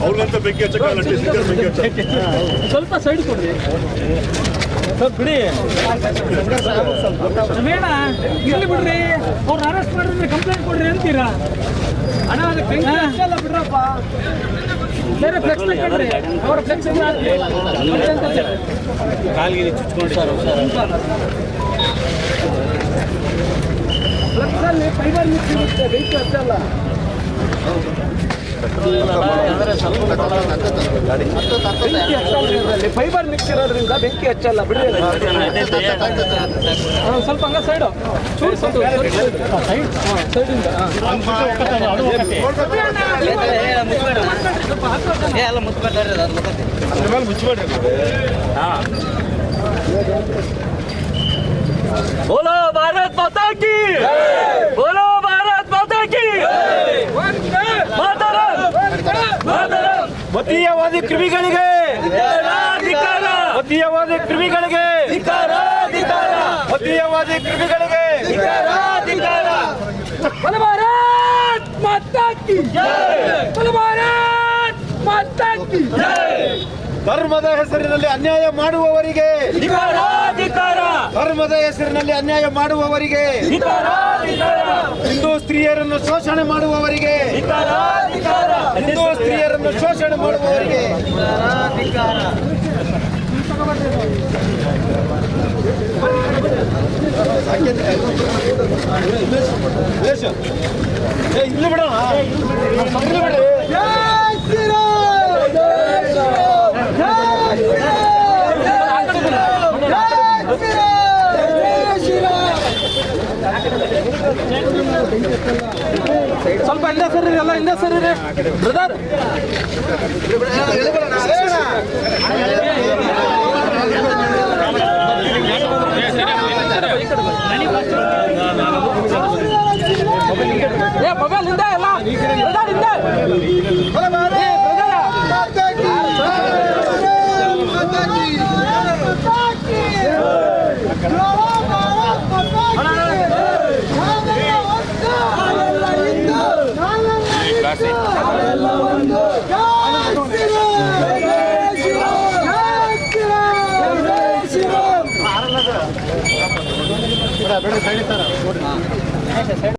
ಅವ್ರಿಗಂತ ಬೆಂಕಿ ಹಚ್ಚಕ್ಕೆ ಸ್ವಲ್ಪ ಸೈಡ್ ಕೊಡ್ರಿ ಸ್ವಲ್ಪ ಬಿಡಿ ಬೇಡ ಇಲ್ಲಿ ಬಿಡ್ರಿ ಅವ್ರು ಅರೆಸ್ಟ್ ಮಾಡಿದ್ರೆ ಕಂಪ್ಲೇಂಟ್ ಕೊಡ್ರಿ ಅಂತೀರಾ ಅಣ್ಣ ಅದಕ್ಕೆ ಬೆಂಕಿ ಹಚ್ಚಲ್ಲ ಬಿಡ್ರಪ್ಪ ಬೇರೆ ಫ್ಲೆಕ್ಸ್ ತಗೊಂಡ್ರಿ ಅವ್ರ ಫ್ಲೆಕ್ಸ್ ಕಾಲ್ಗಿರಿ ಚುಚ್ಕೊಂಡು ಫ್ಲೆಕ್ಸಲ್ಲಿ ಫೈಬರ್ ಮಿಕ್ಸ್ ಇರುತ್ತೆ ಬೆಂಕಿ ಹಚ್ಚಲ್ಲ ಫೈಬರ್ ಮಿಕ್ಸ್ ಇರೋದ್ರಿಂದ ಬೆಂಕಿ ಹಚ್ಚಲ್ಲ ಬಿಡ್ರಿ ಸ್ವಲ್ಪ ಹಂಗ ಸೈಡು ಸೈಡಿಂದ बोलो भारत माता की बोलो भारत माता की ಮತೀಯವಾದಿ ಕ್ರಿಮಿಗಳಿಗೆ ಮತೀಯವಾದಿ ಕ್ರಿಮಿಗಳಿಗೆ ಮತೀಯವಾದಿ ಕ್ರಿಮಿಗಳಿಗೆ बोलो भारत माता की बोलो भारत माता की ಧರ್ಮದ ಹೆಸರಿನಲ್ಲಿ ಅನ್ಯಾಯ ಮಾಡುವವರಿಗೆ ಧರ್ಮದ ಹೆಸರಿನಲ್ಲಿ ಅನ್ಯಾಯ ಮಾಡುವವರಿಗೆ ಹಿಂದೂ ಸ್ತ್ರೀಯರನ್ನು ಶೋಷಣೆ ಮಾಡುವವರಿಗೆ ಹಿಂದೂ ಸ್ತ್ರೀಯರನ್ನು ಶೋಷಣೆ ಮಾಡುವವರಿಗೆ ಇಲ್ಲಿ ಬಿಡೋಣ ಸ್ವಲ್ಪ ಹಿಂದೆ ಸರಿ ಎಲ್ಲ ಹಿಂದೆ ಸರಿ ಬ್ರದರ್ ಮೊಬೈಲ್ ಹಿಂದೆ ಎಲ್ಲ ಬೇಡ